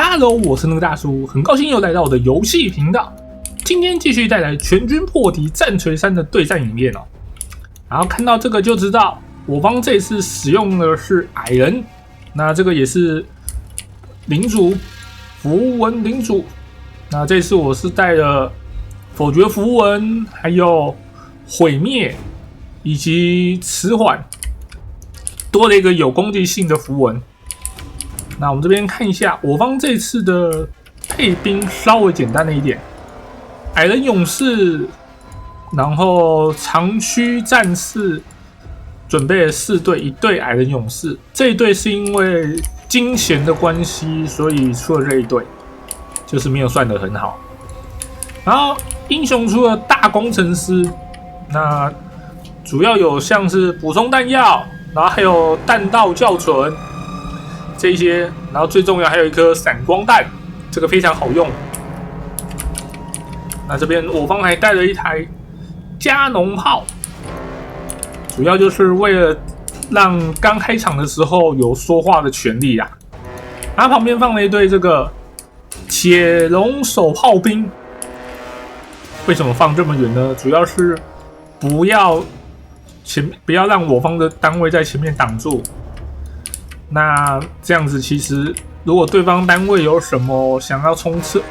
Hello， 我是那個大叔，很高興又來到我的遊戲頻道。今天繼續帶來全軍破敵戰錘山的對戰影片哦。然後看到這個就知道，我方這次使用的是矮人，那這個也是領主符文領主。那這次我是帶了否決符文，還有毀滅以及遲緩，多了一個有攻擊性的符文。那我們這邊看一下，我方這次的配兵稍微簡單了一點，矮人勇士，然後長驅戰士準備了4隊，1隊矮人勇士，這一隊是因為金錢的關係，所以出了這一隊，就是沒有算得很好。然後英雄出了大工程師，那主要有像是補充彈藥，然後還有彈道校準。這一些，然後最重要還有一顆閃光彈，這個非常好用。那這邊我方還帶了一台加農炮，主要就是為了讓剛開場的時候有說話的權利啊。然後旁邊放了一隊這個鐵龍手炮兵，為什麼放這麼遠呢？主要是不要讓我方的單位在前面擋住。那這樣子，其實如果對方單位有什麼想要衝刺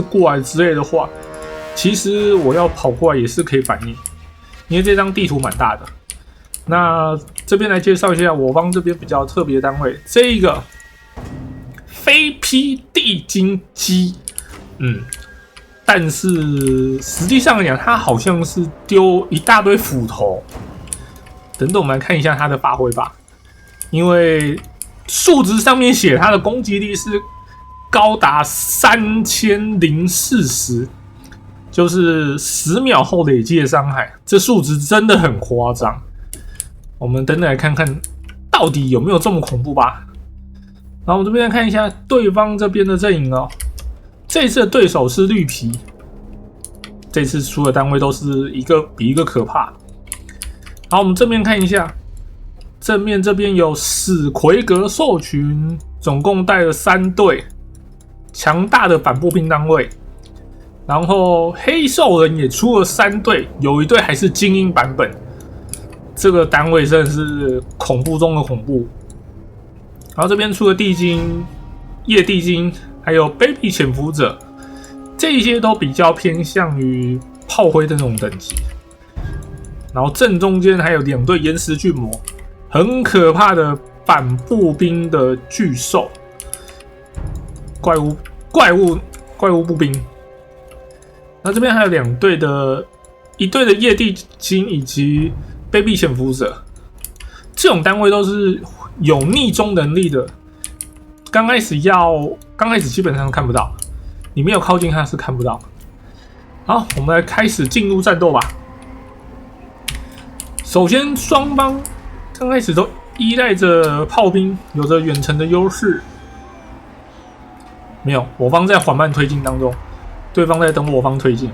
過來之類的話，其實我要跑過來也是可以反應，因為這張地圖蠻大的。那這邊來介紹一下我方這邊比較特別的單位，這一個飛霹地精機，但是實際上來講，它好像是丟一大堆斧頭。等等，我們來看一下它的發揮吧，因為數值上面寫它的攻擊力是高達3040，就是10秒後累積的傷害，這數值真的很誇張。我們等等來看看到底有沒有這麼恐怖吧。然後我們這邊來看一下對方這邊的陣營哦，這次的對手是綠皮，這次出的單位都是一個比一個可怕。好，我們正面看一下。正面這邊有史奎格獸群，總共帶了3隊強大的反步兵單位，然後黑獸人也出了3隊，有一隊還是精英版本，這個單位真的是恐怖中的恐怖。然後這邊出了地精、夜地精，還有卑鄙潛伏者，這一些都比較偏向於炮灰的那種等級。然後正中間還有2隊岩石巨魔。很可怕的反步兵的巨獸怪物步兵。那這邊還有2隊的，1隊的夜地精以及卑鄙潛伏者，這種單位都是有匿蹤能力的。剛開始基本上看不到，你沒有靠近它是看不到。好，我們來開始進入戰鬥吧。首先雙方剛開始都依賴着炮兵，有着遠程的優勢。沒有，我方在緩慢推進當中，對方在等我方推進。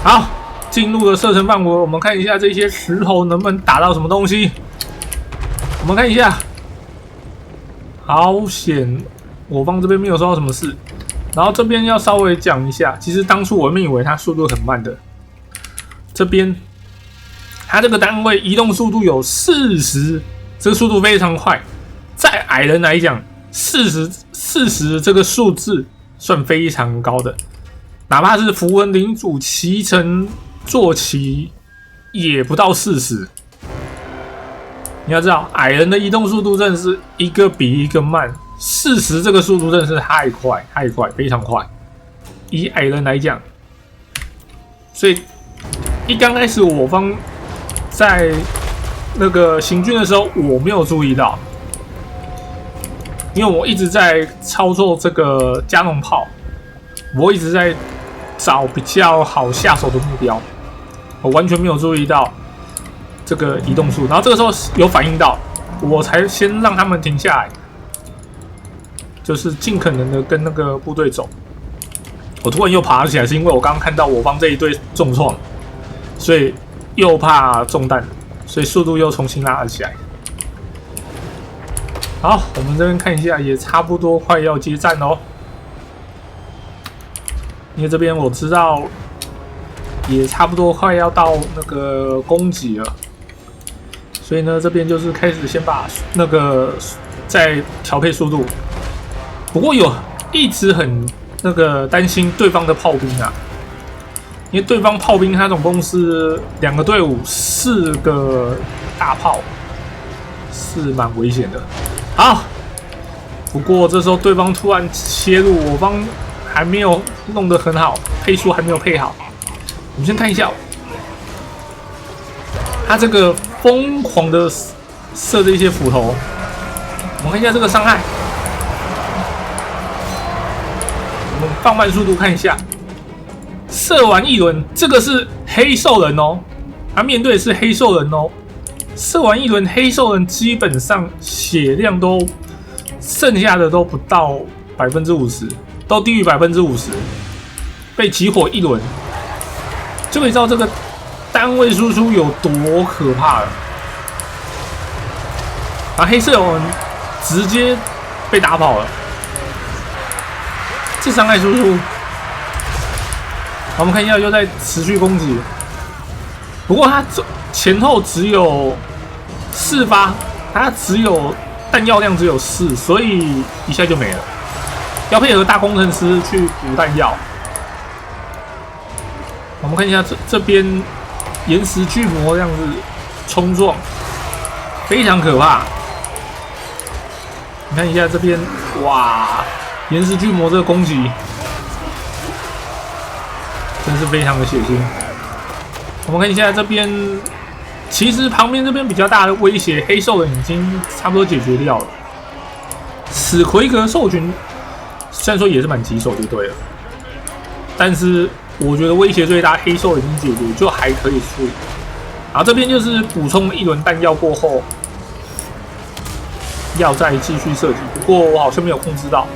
好，進入了射程範圍，我們看一下這些石頭能不能打到什麼東西。我們看一下，好險，我方這邊沒有收到什麼事。然後這邊要稍微講一下，其實當初我們以為它速度很慢的，這邊。它這個單位移動速度有40，這個速度非常快。在矮人來講，40這個數字算非常高的，哪怕是符文領主騎乘坐騎也不到40。你要知道，矮人的移動速度真的是一個比一個慢，40這個速度真的是太快，非常快。以矮人來講，所以一剛開始我方在那個行軍的時候，我沒有注意到，因為我一直在操作這個加農炮，我一直在找比較好下手的目標，我完全沒有注意到這個移動數。然後這個時候有反應到，我才先讓他們停下來，就是盡可能的跟那個部隊走。我突然又爬起來，是因為我剛剛看到我方這一隊重創，所以又怕中彈，所以速度又重新拉了起來。好，我們這邊看一下，也差不多快要接戰哦。因為這邊我知道也差不多快要到那個攻擊了，所以呢，這邊就是開始先把那個再調配速度。不過有一直很那個擔心對方的炮兵啊，因為對方炮兵他總共是2個隊伍4個大炮，是蠻危險的。好，不過這時候對方突然切入，我方還沒有弄得很好，配速還沒有配好。我們先看一下，他這個瘋狂的射這些斧頭，我們看一下這個傷害。我們放慢速度看一下，射完一輪，這個是黑獸人哦，他面對的是黑獸人哦。射完一輪，黑獸人基本上血量都剩下的都不到50%，都低於50%，被擊毀一輪，就可以知道這個單位輸出有多可怕了。啊，黑色人直接被打跑了，這傷害輸出。我們看一下，又在持續攻擊，不過他前後只有4發，它只有彈藥量只有4，所以一下就沒了。要配合大工程師去補彈藥。我們看一下這邊岩石巨魔這樣子衝撞，非常可怕。你看一下這邊，哇，岩石巨魔這個攻擊真是非常的血腥。我們看一下這邊。其實旁邊這邊比較大的威脅，黑獸人已經差不多解決掉了。史奎格獸群雖然說也是蠻棘手就對了，但是我覺得威脅最大黑獸人已經解決，就還可以處理。然後這邊就是補充一輪彈藥過後，要再繼續射擊。不過我好像沒有控制到。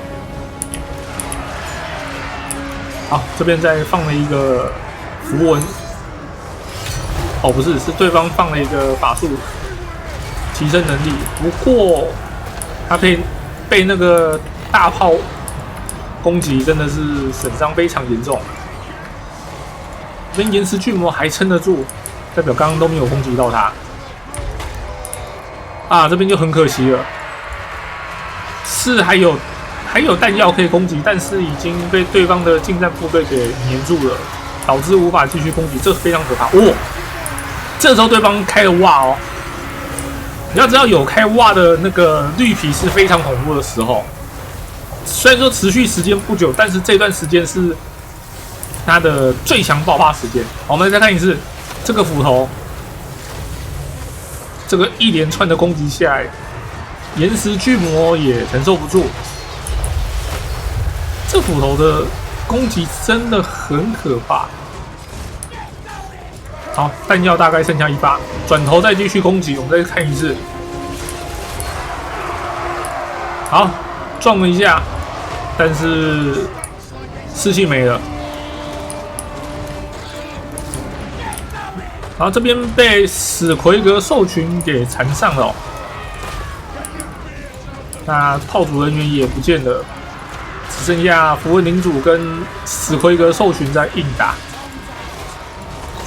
好，這邊再放了一個符文。哦，不是，是對方放了一個法術提升能力，不過他被那個大炮攻擊，真的是損傷非常嚴重。這邊岩石巨魔還撐得住，代表剛剛都沒有攻擊到他。啊，這邊就很可惜了，是還有彈藥可以攻擊，但是已經被對方的近戰部隊給黏住了，導致無法繼續攻擊，這非常可怕。哦。這時候對方開了襪哦，你要知道有開襪的那個綠皮是非常恐怖的時候。雖然說持續時間不久，但是這段時間是他的最強爆發時間。我們再看一次這個斧頭，這個一連串的攻擊下來，岩石巨魔也承受不住。這斧頭的攻擊真的很可怕。好，彈藥大概剩下1發，轉頭再繼續攻擊。我們再看一次，好，撞了一下，但是士氣沒了。然后這邊被史奎格獸群給纏上了哦，那炮組人員也不見了，只剩下符文領主跟史奎格獸群在硬打。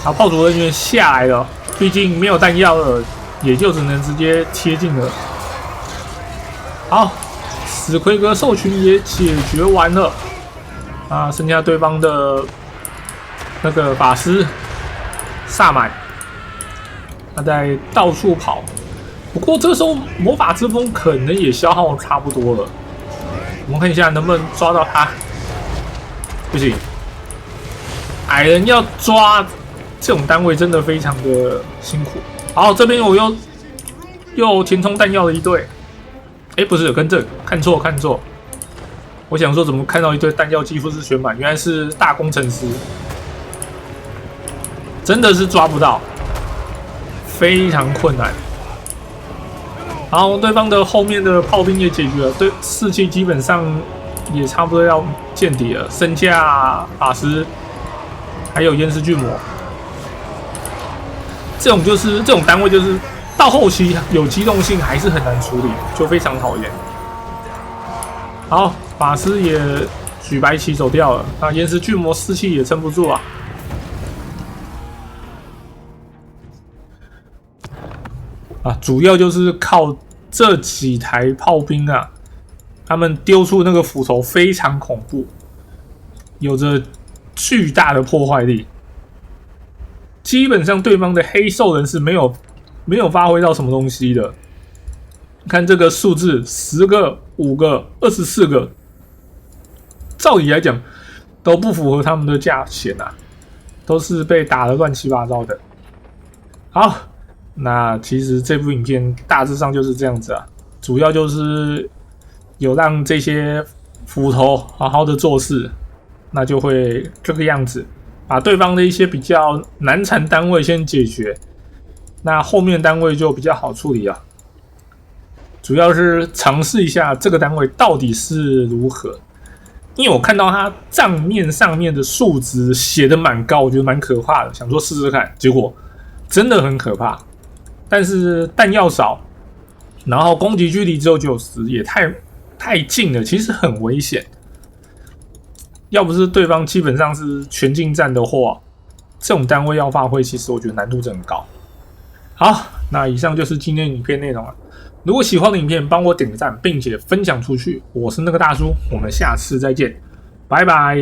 好，炮組人員下來了，畢竟沒有彈藥了，也就只能直接貼近了。好，史奎格獸群也解決完了，啊，剩下對方的那個法師薩滿，他在到處跑。不過這個時候魔法之風可能也消耗差不多了，我們看一下能不能抓到他。不行，矮人要抓這種單位真的非常的辛苦。好，這邊我又填充彈藥了一隊。不是，更正，看錯。我想說怎麼看到一堆彈藥幾乎是全滿，原來是大工程師，真的是抓不到，非常困難。好，对方的後面的炮兵也解決了，對，士氣基本上也差不多要見底了，剩下法師還有岩石巨魔。這種單位就是到後期有機動性還是很難處理，就非常討厭。好，法師也舉白旗走掉了，那岩石巨魔士氣也撐不住啊。主要就是靠這幾台炮兵啊，他們丟出那個斧頭非常恐怖，有着巨大的破壞力。基本上对方的黑獸人是沒有發揮到什麼東西的。看這個數字，10個、5個、24個，照理來講都不符合他們的價錢啊，都是被打得亂七八糟的。好，那其實這部影片大致上就是這樣子啊，主要就是有讓這些斧頭好好的做事，那就會這個樣子，把對方的一些比較難纏單位先解決，那後面單位就比較好處理啊。主要是嘗試一下這個單位到底是如何，因為我看到它賬面上面的數值寫得蠻高，我覺得蠻可怕的，想說試試看，結果真的很可怕。但是彈藥少，然後攻擊距離只有90，也太近了，其實很危險。要不是對方基本上是全近戰的話，這種單位要發揮，其實我覺得難度真的很高。好，那以上就是今天影片內容了。如果喜歡的影片，幫我點個讚，並且分享出去。我是那個大叔，我們下次再見，拜拜。